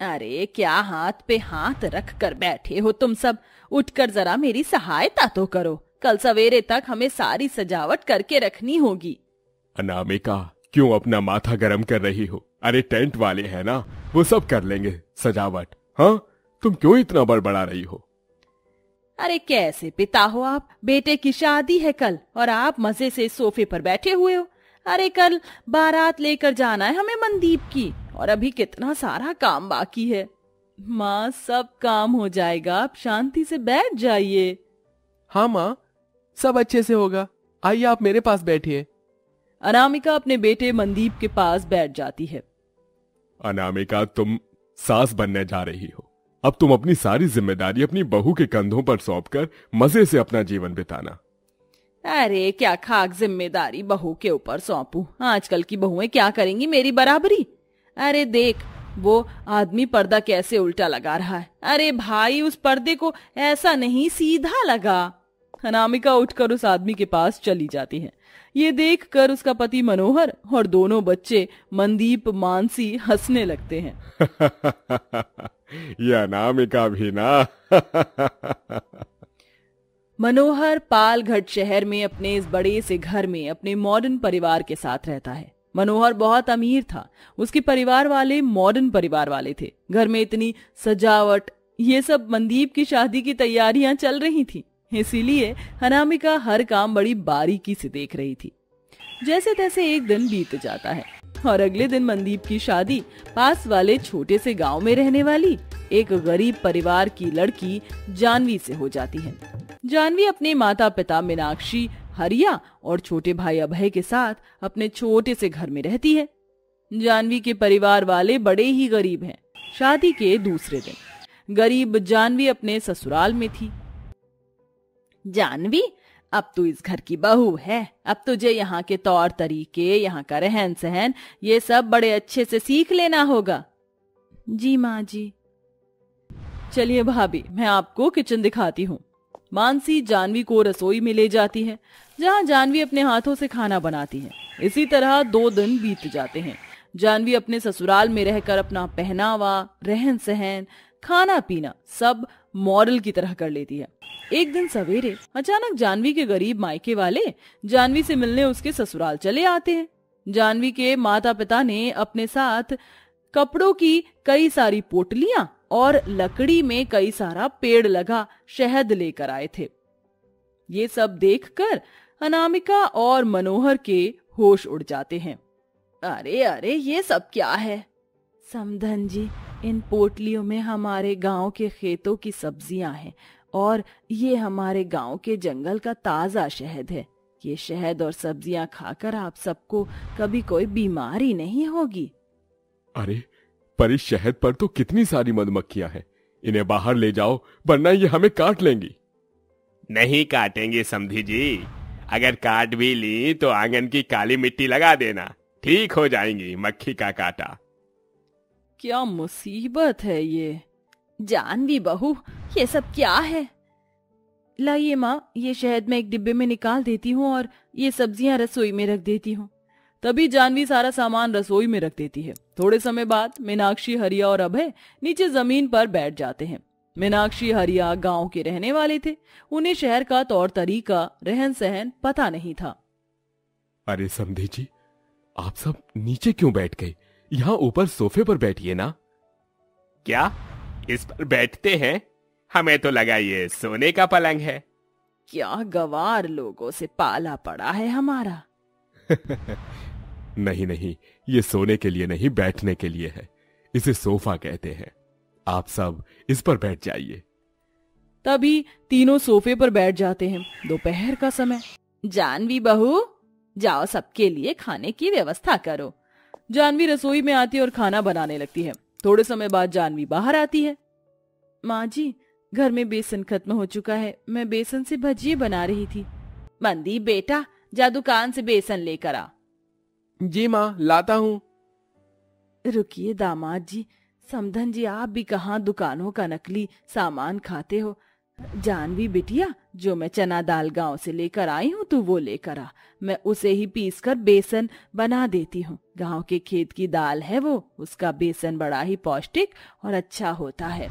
अरे क्या हाथ पे हाथ रख कर बैठे हो तुम सब? उठकर जरा मेरी सहायता तो करो। कल सवेरे तक हमें सारी सजावट करके रखनी होगी। अनामिका, क्यों अपना माथा गरम कर रही हो? अरे टेंट वाले हैं ना, वो सब कर लेंगे सजावट। हाँ, तुम क्यों इतना बड़बड़ा रही हो? अरे कैसे पिता हो आप? बेटे की शादी है कल और आप मजे से सोफे पर बैठे हुए हो। अरे कल बारात लेकर जाना है हमें मनदीप की, और अभी कितना सारा काम बाकी है। माँ, सब काम हो जाएगा, आप शांति से बैठ जाइए। हाँ माँ, सब अच्छे से होगा। आइए आप मेरे पास बैठिए। अनामिका अपने बेटे मनदीप के पास बैठ जाती है। अनामिका, तुम सास बनने जा रही हो। अब तुम अपनी सारी जिम्मेदारी अपनी बहू के कंधों पर सौंपकर मजे से अपना जीवन बिताना। अरे क्या खाक जिम्मेदारी बहू के ऊपर सौंपूं? आजकल की बहुएं क्या करेंगी मेरी बराबरी? अरे देख, वो आदमी पर्दा कैसे उल्टा लगा रहा है। अरे भाई, उस पर्दे को ऐसा नहीं, सीधा लगा। अनामिका उठकर उस आदमी के पास चली जाती है। ये देखकर उसका पति मनोहर और दोनों बच्चे मनदीप, मानसी हंसने लगते हैं। ये अनामिका भी ना। मनोहर पालघट शहर में अपने इस बड़े से घर में अपने मॉडर्न परिवार के साथ रहता है। मनोहर बहुत अमीर था। उसके परिवार वाले मॉडर्न परिवार वाले थे। घर में इतनी सजावट, ये सब मनदीप की शादी की तैयारियां चल रही थी, इसीलिए अनामिका हर काम बड़ी बारीकी से देख रही थी। जैसे तैसे एक दिन बीत जाता है और अगले दिन मनदीप की शादी पास वाले छोटे से गांव में रहने वाली एक गरीब परिवार की लड़की जानवी से हो जाती है। जानवी अपने माता पिता मीनाक्षी, हरिया और छोटे भाई अभय के साथ अपने छोटे से घर में रहती है। जानवी के परिवार वाले बड़े ही गरीब हैं। शादी के दूसरे दिन गरीब जानवी अपने ससुराल में थी। जानवी, अब तू इस घर की बहू है। अब तुझे यहाँ के तौर तरीके, यहाँ का रहन सहन, ये सब बड़े अच्छे से सीख लेना होगा। जी माँ जी। चलिए भाभी, मैं आपको किचन दिखाती हूँ। मानसी जानवी को रसोई में ले जाती है, जहाँ जानवी अपने हाथों से खाना बनाती है। इसी तरह 2 दिन बीत जाते हैं। जानवी अपने ससुराल में रहकर अपना पहनावा, रहन सहन, खाना पीना सब मॉडल की तरह कर लेती है। एक दिन सवेरे अचानक जानवी के गरीब मायके वाले जानवी से मिलने उसके ससुराल चले आते हैं। जानवी के माता पिता ने अपने साथ कपड़ों की कई सारी पोटलियां और लकड़ी में कई सारा पेड़ लगा शहद लेकर आए थे। ये सब देखकर अनामिका और मनोहर के होश उड़ जाते हैं। अरे अरे, ये सब क्या है? समधन जी, इन पोटलियों में हमारे गांव के खेतों की सब्जियां हैं और ये हमारे गांव के जंगल का ताजा शहद है। ये शहद और सब्जियां खाकर आप सबको कभी कोई बीमारी नहीं होगी। अरे, पर इस शहद पर तो कितनी सारी मधुमक्खियां हैं। इन्हें बाहर ले जाओ, वरना ये हमें काट लेंगी। नहीं काटेंगे समधी जी। अगर काट भी ली तो आंगन की काली मिट्टी लगा देना, ठीक हो जाएंगी मक्खी का काटा। क्या मुसीबत है ये? जानवी बहू, ये सब क्या है? लाइए माँ, ये शहद मैं एक डिब्बे में निकाल देती हूँ और ये सब्जियां रसोई में रख देती हूँ। तभी जानवी सारा सामान रसोई में रख देती है। थोड़े समय बाद मीनाक्षी, हरिया और अभय नीचे जमीन पर बैठ जाते हैं। मीनाक्षी, हरिया गांव के रहने वाले थे। उन्हें शहर का तौर तरीका, रहन सहन पता नहीं था। अरे समधी जी, आप सब नीचे क्यों बैठ गए? यहाँ ऊपर सोफे पर बैठिए ना। क्या इस पर बैठते हैं? हमें तो लगा ये सोने का पलंग है। क्या गवार लोगों से पाला पड़ा है हमारा। नहीं नहीं, ये सोने के लिए नहीं, बैठने के लिए है। इसे सोफा कहते हैं। आप सब इस पर बैठ जाइए। तभी तीनों सोफे पर बैठ जाते हैं। दोपहर का समय। जानवी बहू, जाओ सबके लिए खाने की व्यवस्था करो। जानवी रसोई में आती है और खाना बनाने लगती है। थोड़े समय बाद जानवी बाहर आती है। माँ जी, घर में बेसन खत्म हो चुका है, मैं बेसन से भजिए बना रही थी। मनदीप बेटा, जा दुकान से बेसन लेकर आ। जी माँ, लाता हूँ। रुकिए दामाद जी, समधन जी, आप भी कहाँ दुकानों का नकली सामान खाते हो? जानवी बिटिया, जो मैं चना दाल गांव से लेकर आई हूँ तू वो लेकर आ। मैं उसे ही पीसकर बेसन बना देती हूँ। गांव के खेत की दाल है वो, उसका बेसन बड़ा ही पौष्टिक और अच्छा होता है।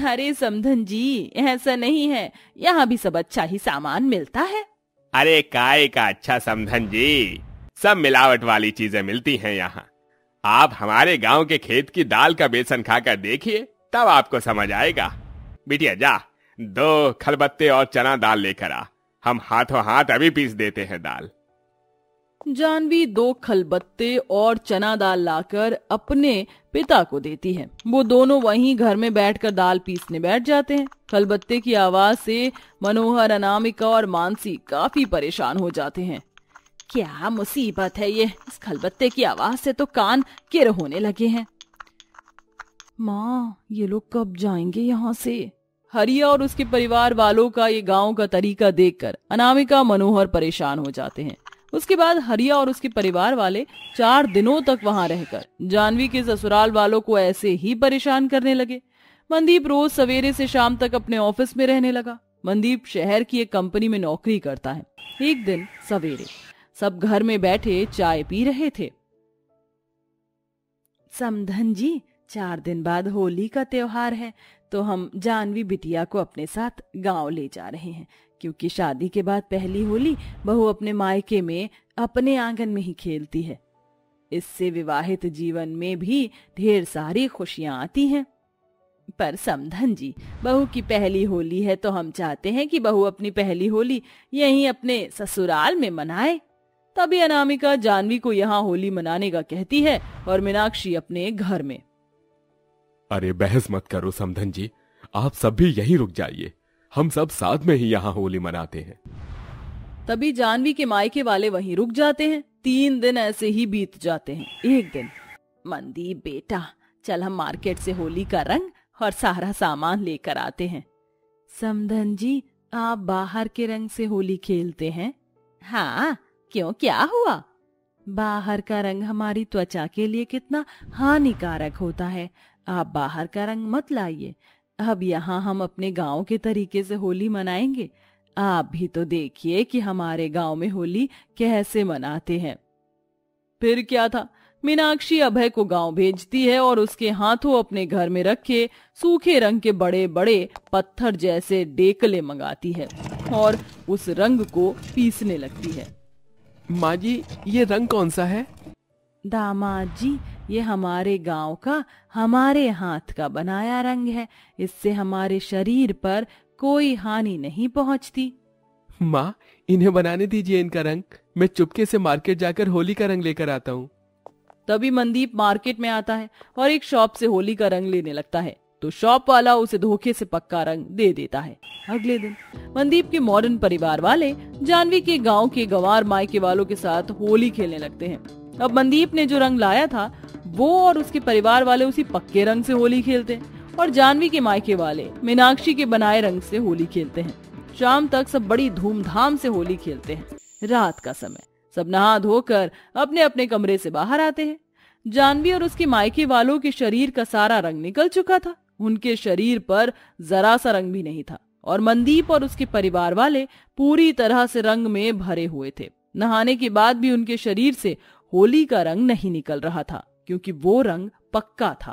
अरे समधन जी, ऐसा नहीं है, यहाँ भी सब अच्छा ही सामान मिलता है। अरे काय का अच्छा समधन जी, सब मिलावट वाली चीजें मिलती हैं यहाँ। आप हमारे गांव के खेत की दाल का बेसन खाकर देखिए, तब आपको समझ आएगा। बिटिया जा, 2 खलबत्ते और चना दाल लेकर आ, हम हाथों हाथ अभी पीस देते हैं दाल। जानवी 2 खलबत्ते और चना दाल लाकर अपने पिता को देती है। वो दोनों वहीं घर में बैठकर दाल पीसने बैठ जाते हैं। खलबत्ते की आवाज से मनोहर, अनामिका और मानसी काफी परेशान हो जाते हैं। क्या मुसीबत है ये, इस खलबत्ते की आवाज से तो कान किर होने लगे हैं। माँ, ये लोग कब जाएंगे यहाँ से? हरिया और उसके परिवार वालों का ये गांव का तरीका देखकर अनामिका, मनोहर परेशान हो जाते हैं। उसके बाद हरिया और उसके परिवार वाले 4 दिनों तक वहां रहकर जानवी के ससुराल वालों को ऐसे ही परेशान करने लगे। मनदीप रोज सवेरे से शाम तक अपने ऑफिस में रहने लगा। मनदीप शहर की एक कंपनी में नौकरी करता है। एक दिन सवेरे सब घर में बैठे चाय पी रहे थे। समधन जी, 4 दिन बाद होली का त्योहार है, तो हम जानवी बिटिया को अपने साथ गांव ले जा रहे हैं, क्योंकि शादी के बाद पहली होली बहू अपने मायके में अपने आंगन में ही खेलती है। इससे विवाहित जीवन में भी ढेर सारी खुशियां आती हैं। पर समधन जी, बहू की पहली होली है, तो हम चाहते हैं कि बहू अपनी पहली होली यहीं अपने ससुराल में मनाए। तभी अनामिका जानवी को यहाँ होली मनाने का कहती है और मीनाक्षी अपने घर में। अरे बहस मत करो समधन जी, आप सब भी यहीं रुक जाइए, हम सब साथ में ही यहाँ होली मनाते हैं। तभी जानवी के मायके वाले वहीं रुक जाते हैं। 3 दिन ऐसे ही बीत जाते हैं। एक दिन, मनदीप बेटा, चल हम मार्केट से होली का रंग और सारा सामान लेकर आते हैं। समधन जी, आप बाहर के रंग से होली खेलते हैं? हाँ, क्यों, क्या हुआ? बाहर का रंग हमारी त्वचा के लिए कितना हानिकारक होता है। आप बाहर का रंग मत लाइए। अब यहाँ हम अपने गांव के तरीके से होली मनाएंगे। आप भी तो देखिए कि हमारे गांव में होली कैसे मनाते हैं। फिर क्या था, मीनाक्षी अभय को गांव भेजती है और उसके हाथों अपने घर में रखे सूखे रंग के बड़े बड़े पत्थर जैसे डेकले मंगाती है और उस रंग को पीसने लगती है। माँ जी, ये रंग कौन सा है? दामाद जी, ये हमारे गांव का, हमारे हाथ का बनाया रंग है। इससे हमारे शरीर पर कोई हानि नहीं पहुंचती। माँ, इन्हें बनाने दीजिए इनका रंग, मैं चुपके से मार्केट जाकर होली का रंग लेकर आता हूँ। तभी मनदीप मार्केट में आता है और एक शॉप से होली का रंग लेने लगता है, तो शॉप वाला उसे धोखे से पक्का रंग दे देता है। अगले दिन मनदीप के मॉडर्न परिवार वाले जानवी के गांव के गंवार मायके वालों के साथ होली खेलने लगते हैं। अब मनदीप ने जो रंग लाया था वो और उसके परिवार वाले उसी पक्के रंग से होली खेलते हैं और जानवी के मायके वाले मीनाक्षी के बनाए रंग से होली खेलते हैं। शाम तक सब बड़ी धूमधाम से होली खेलते हैं। रात का समय सब नहा धोकर अपने अपने कमरे से बाहर आते हैं। जानवी और उसके मायके वालों के शरीर का सारा रंग निकल चुका था। उनके शरीर पर जरा सा रंग भी नहीं था और मनदीप और उसके परिवार वाले पूरी तरह से रंग में भरे हुए थे। नहाने के बाद भी उनके शरीर से होली का रंग नहीं निकल रहा था, क्योंकि वो रंग पक्का था।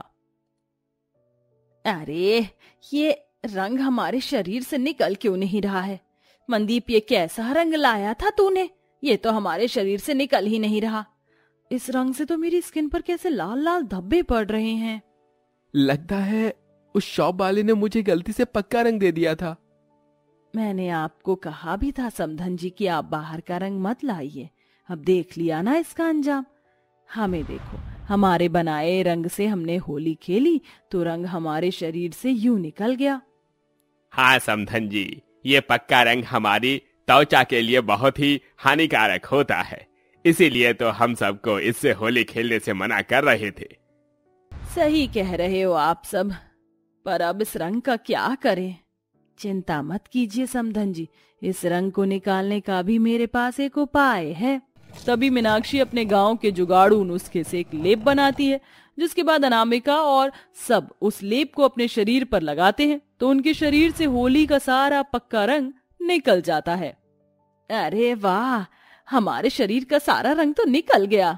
अरे, ये रंग हमारे शरीर से निकल क्यों नहीं रहा है? मनदीप, ये कैसा रंग लाया था तूने? ये तो हमारे शरीर से निकल ही नहीं रहा। इस रंग से तो मेरी स्किन पर कैसे लाल लाल धब्बे पड़ रहे हैं। लगता है उस शॉप वाले ने मुझे गलती से पक्का रंग दे दिया था। मैंने आपको कहा भी था समधन जी कि आप बाहर का रंग मत लाइए। अब देख लिया ना इसका अंजाम। हमें देखो, हमारे बनाए रंग से हमने होली खेली तो रंग हमारे शरीर से यूं निकल गया। हाँ समधन जी, ये पक्का रंग हमारी त्वचा के लिए बहुत ही हानिकारक होता है, इसीलिए तो हम सबको इससे होली खेलने से मना कर रहे थे। सही कह रहे हो आप सब, पर अब इस रंग का क्या करें? चिंता मत कीजिए समधन जी, इस रंग को निकालने का भी मेरे पास एक उपाय है। तभी मीनाक्षी अपने गांव के जुगाड़ू नुस्खे से एक लेप बनाती है, जिसके बाद अनामिका और सब उस लेप को अपने शरीर पर लगाते हैं तो उनके शरीर से होली का सारा पक्का रंग निकल जाता है। अरे वाह, हमारे शरीर का सारा रंग तो निकल गया।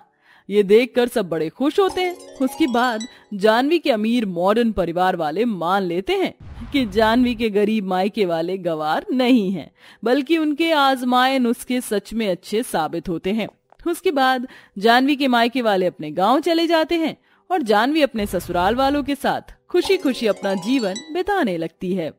ये देखकर सब बड़े खुश होते हैं। उसके बाद जानवी के अमीर मॉडर्न परिवार वाले मान लेते हैं कि जानवी के गरीब मायके वाले गवार नहीं हैं, बल्कि उनके आजमाए नुस्खे सच में अच्छे साबित होते हैं। उसके बाद जानवी के मायके वाले अपने गांव चले जाते हैं और जानवी अपने ससुराल वालों के साथ खुशी खुशी अपना जीवन बिताने लगती है।